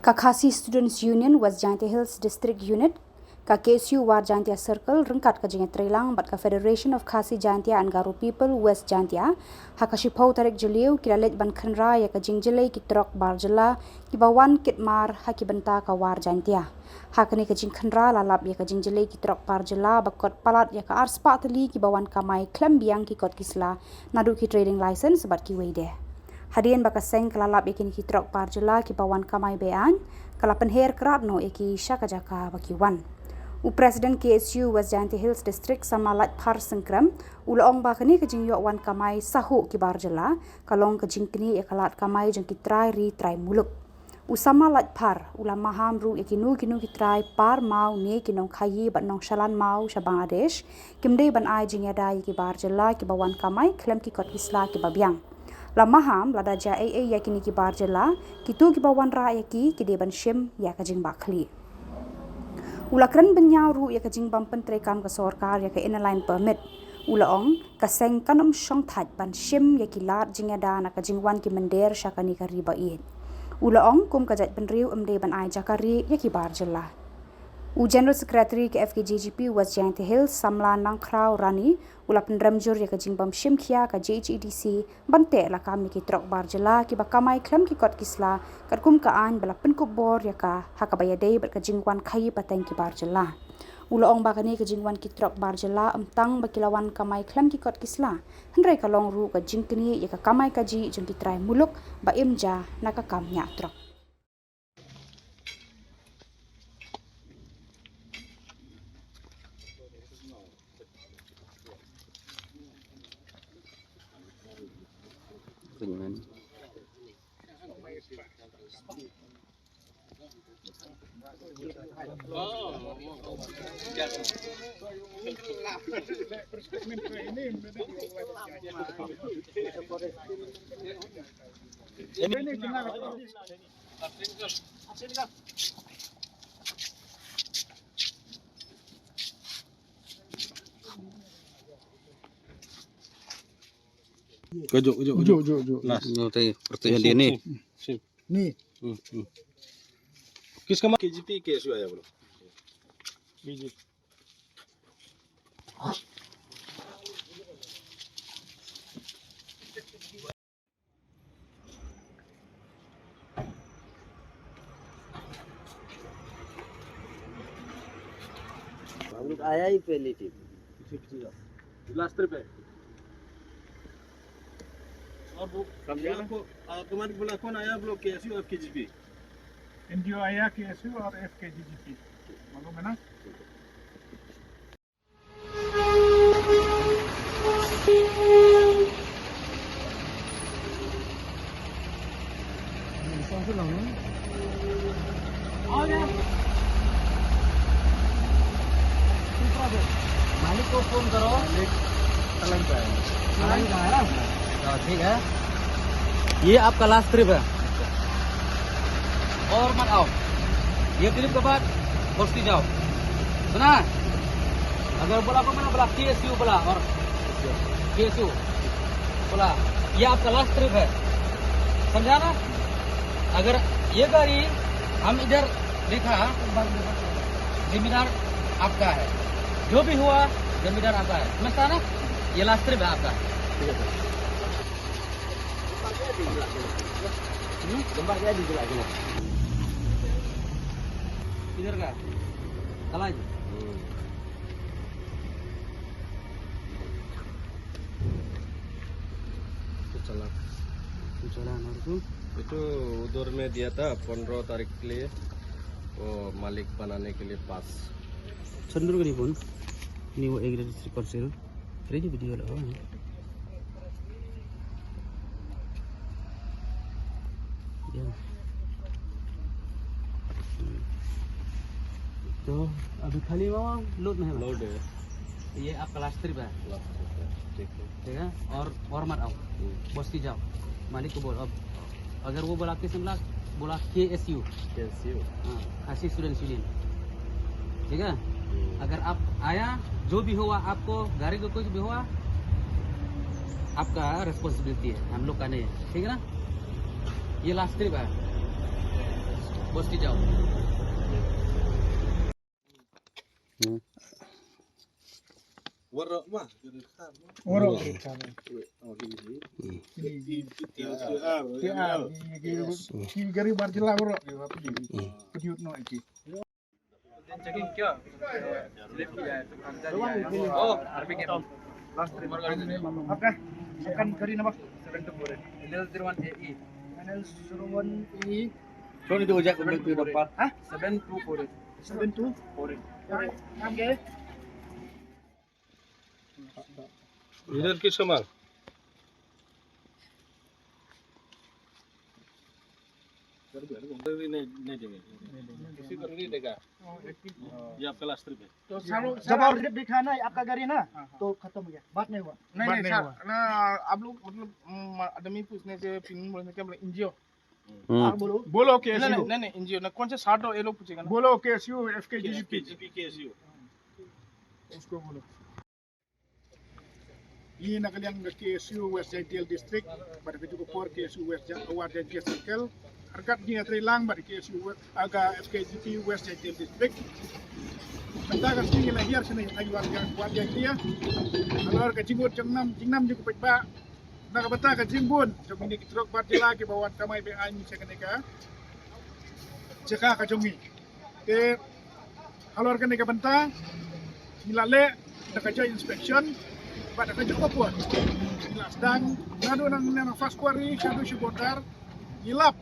Kakasi Students Union West Jaintia Hills District Unit ka KSU War Jaintia Circle rengkat ka jingat Trilang bat ka Federation of Khasi Jaintia and Garo People West Jaintia hakashipau tarik jeliu kiralet ban khanra ya ka jingjele ki trok barjela ki bawan kitmar hakibenta ka War Jaintia hakani ka jing khanra lalap ya ka jingjele ki trok barjela bakot palat ya ka arspa tali ki bawan kamai klembiang ki kot kisla nadu ki trading license bat ki weide hadian bakaseng kelalap yakin ki trok parjela ki bawan kamai bean kala penher keratno eki syaka jaka bakiwan u president KSU West Jaintia Hills District samalat par sengkram ulong bakani ke jing wan kamai sahu ki barjela kalong ke jing kini ekalat kamai jeng ki trai ri trai muluk usama lat par ulama ham ru ekinu kinu ki trai par mau ne kinong khayi bat nong shalan mau sha Bangladesh kimde ban ai jing yada ki barjela ki bawan kamai klem ki kot isla ki babiang lamaham lada ja yakini ki barjela kitu ki bawan ra yaki ki deban shim ya kajing bakli ulakran benyau ru ya kajing bampen trekam ka sarkar ya ka inline permit ulaong kaseng kanam shong thaj ban shim yaki lat jingada na kajing wan ki mender syakani ka riba id ulaong kum kajat penriu emde ban ai jakari yaki barjela u General Secretary ke FKJGP West Jaintia Hills Samla Nangkrau Rani ula penramjur ya kajing bam shimkhia ka JHEDC bante la kami ki trok barjela ki bakamai klem ki kot kisla katkum ka an bala penkup bor ya ka hakabaya dei bat kajing wan khayi pateng ki barjela ula ong bakani kajing wan ki trok barjela amtang bakilawan kamai klem ki kot kisla hendrai kalong ru ka jingkni ya ka kamai kaji jeng ki trai muluk ba imja naka kamnya trok Kunjungan. Ujuk. No tadi pertanyaan dia ni. Ni. किसका मां KGP case आया बोलो बीजेपी हम लोग आया ही पहली थी last trip है और वो तुम्हारी बोला कौन आया आप लोग केएसयू और केजीपी एनजीओ आया केएसयू और एफकेजीजीपी मालूम है ना मालिक को फोन करो ठीक है ये आपका लास्ट ट्रिप है और मत आओ ये ट्रिप के बाद बस्ती जाओ सुना अगर बोला को मैंने बोला केएसयू बोला और केएसयू बोला ये आपका लास्ट ट्रिप है समझा ना अगर ये गाड़ी हम इधर देखा जिम्मेदार आपका है जो भी हुआ जिम्मेदार आपका है समझता ना ये लास्ट ट्रिप है आपका इधर का कलाज itu udur में दिया था 15 तारीख के लिए वो मालिक बनाने के लिए पास चंद्र का फोन ini वो एक रजिस्ट्री पर सेल रेडी वीडियो लगा तो अभी खाली वो लोड नहीं लोड है ये आपका लास्ट ट्रिप है ठीक है और मत आओ बस्ती जाओ मालिक को बोल अब अगर वो बोला किस बोला KSU हाँ खासी स्टूडेंट्स यूनियन ठीक है अगर आप आया जो भी हुआ आपको गाड़ी को कुछ भी हुआ आपका रिस्पॉन्सिबिलिटी है, हम लोग का नहीं है, ठीक है ना। ये लास्ट ट्रिप है। Bosti jauh. Warok. Ki gari barjela warok. Kediut no iki. Checking क्या? Slip किया है तो खर्चा दिया है. Oh, RP के last trip Oke. Akan gari nama 724. NL01 AE. NL01E. Sorry itu ojek ke depan. Hah? 724. 7248. Oke. इधर किस सामान किसी को नहीं देगा ये आपका लास्ट ट्रिप है तो जब आप ट्रिप दिखाना है आपका गाड़ी ना तो खत्म हो गया बात नहीं हुआ नहीं सर ना आप लोग मतलब आदमी पूछने से पिन बोलने क्या बोले एनजीओ आप बोलो नहीं नहीं एनजीओ ना कौन से साठ ये लोग पूछेगा ना बोलो केएसयू एफकेजीपी उसको बोलो ये nakaliang KSU West Jaintiel District pada kejuko por KSU West Jaintiel Circle harkat dia trilang pada KSU aga FKGP West Jaintiel District tanda ka singi la hier sini ay warga dia alor ka jingut jingnam juga pekba nakabata ka jimbun so ini kitrok partila ki bawan kamay be ani sa kaneka jaka ka jongi ke alor ka nika banta nilale nakajoy inspection pada kerja apa? Jelas dan ngadu nang fast quarry shadu shibondar ilap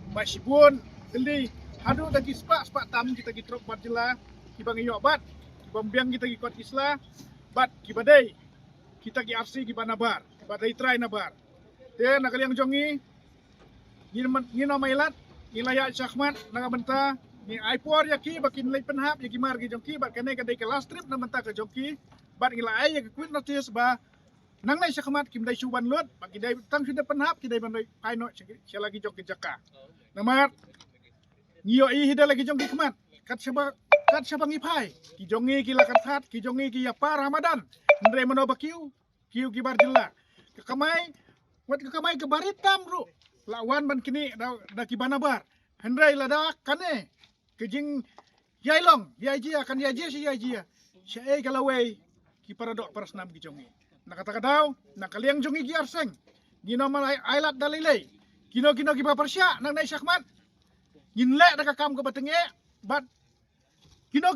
masibun beli hadu lagi spak tam kita gitrok batila kibang iyo bat kibambiang kita gikot isla bat kibadai kita gi RC kibanabar kibadai try nabar te nakaliang jongi ni nomailat ilaya syahmat nangabenta ni aipor yaki bakin lay penhap yaki margi jongki bat kanay kadai ke last trip namenta ke jongki bat ngila ay yang kuit notice ba nang nay syakmat kim day suban lot bagi day tang sudah penhap kidai bandoy paino siya lagi jok jaka namat ngiyo i hida lagi jong kikmat kat syabang ipai ki jongi kila kathat ki jongi ki apa Ramadan ndre mano bakiu kiu ki barjilla kekamai wat kekamai ke baritam ru lawan ban kini da ki banabar hendrai lada kane kejing yailong yaji akan yaji si yaji syai kalawai ki paradok parasnam ki jongi nakata daw nakaliang jongi ki arseng gino malai ailat dalilei kino ki paparsya nang nay syakmat ginle nakakam ko batenge bat kino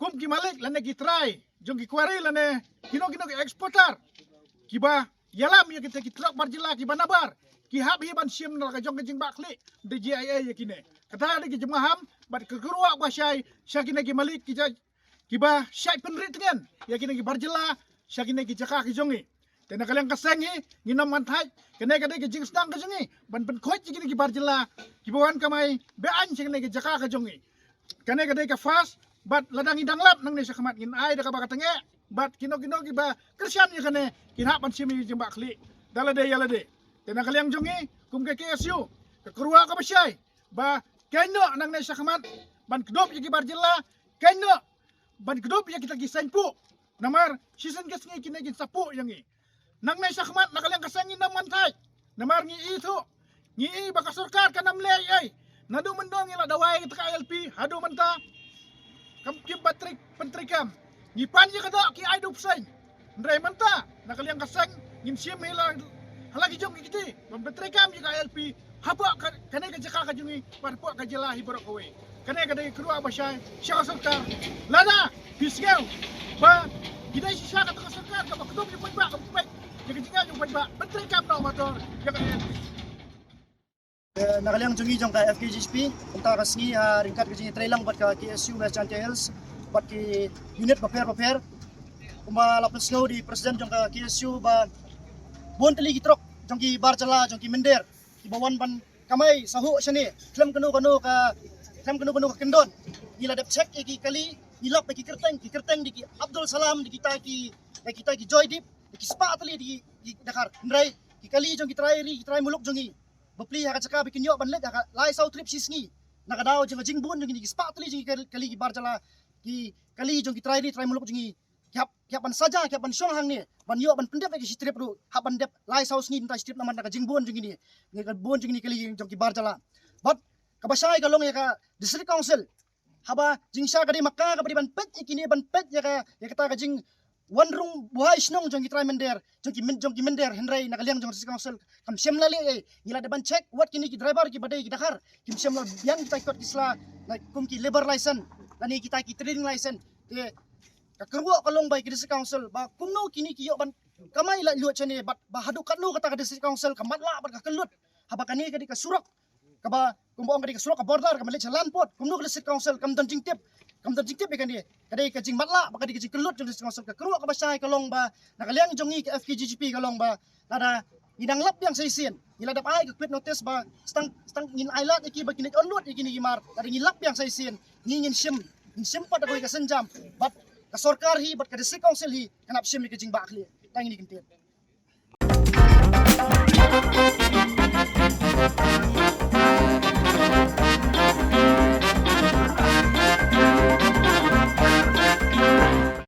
kum ki malik lane ki try jongi kwari lane kino ki exporter ki ba yalam ya kita ki truk barjila ki banabar ki hab hiban sim na ka jong jing bakli de GIA ya kine kata de ki jemaham bat keruak ba syai syakine ki malik ki ba syai penrit dengan ya kine ki barjila syakine ki jaka ki jongi tena kalian kasengi nginam mantai kene kade ki jing sedang ka jongi ban khoj ki kine ki barjila ki bawan kamai be an syakine ki jaka ka jongi kene kade ka fast bat ladang idang lap nang ne syakmat ngin ai da ka bakatenge bat kino ki ba kersian ya kene kin hab ban sim ni jeng bakli dalade yalade tena kalian jongi kum ke KSU ke keruak ka ba syai ba keno nang ne syakmat ban kedop ki barjila keno ban kedop ya kita gisain pu namar season kes ngi kinagin sapu yang ngi nang nay sakmat nakaliang kasangin na mantai namar ngi itu ngi baka sarkar kanam lay ay nadu mendong ila dawai kita LP hadu menta kam kim patrik pentrikam ngi panji kada ki aidu psain ndray menta nakaliang kasang ngin sim hila halagi jom kiti pentrikam ji LP haba kanay ka jaka ka jungi parpo ka jela hiborok kowe kanay kada kruwa basay siya sarkar lada pisgel ba kita sisa kata sarkar ka bakdom ni pagba ka pagba jaga jinga yung pagba pentrikam na motor jaga nakaliang jungi jong ka FKGP unta kasngi ringkat kajing trailang bat ka KSU West Jaintiel Hills bat ki unit paper lapis ngau di presiden jong ka KSU ba bon teli gitrok jong ki barjala jong ki mender ki bawan ban kamay sahu syani klem kanu ka kendon ila dep check ki kali ilap ki kerteng di Abdul Salam di kita ki Joy Deep di spa tali di Dakar ndrai ki kali jong ki try muluk jongi bapli ha ka bikin yo banlet ha lai sau trip sisngi nakadaw jong jingbun jong ki spa tali jong kali ki barjala ki kali jong ki try muluk jongi kyap ban saja kyap ban syong hang ni ban yo ban pendep ki strip ru ha ban dep lai sau sngi ntai strip naman ka jingbun jong ni ka bon jong ni kali jong ki barjala bat kabasay kalong ya ka district council haba jingsha kadi makka ka ban pet ikini ban pet ya kata ka jing wanrung buhay snong jong kitray mender jong ki mender henry nakaliang jong district council kam semlali ila deban check what kini ki driver ki badai ki dakar kim semla yang kita ikut kisla na kum ki labor license lani kita ki trading license te kakerwo kalong bay ki district council ba kumno kini ki yo ban kamay la luat chane bat bahadu katlo kata ka district council kamatla bat ka kelut haba kani kadi ka surak kaba kumbuang kadi ka surak ka border ka malit jalan pot kumno ka district council kam dan jingtip ikan dia kadai ka jing matla ba kadi ka jing kelut jong district council ka kerwa ka basay kalong ba nakaliang jongi ka FKGGP kalong ba nada inang lap yang saisin ila dap ay ka quit notice ba stang ngin island iki ba kinit onlut iki ni gimar kadi ngilap yang saisin ngin sim pat ako ka senjam bat ka sarkar hi bat ka district council hi kanap sim ni ka jing bakli tang ni kintit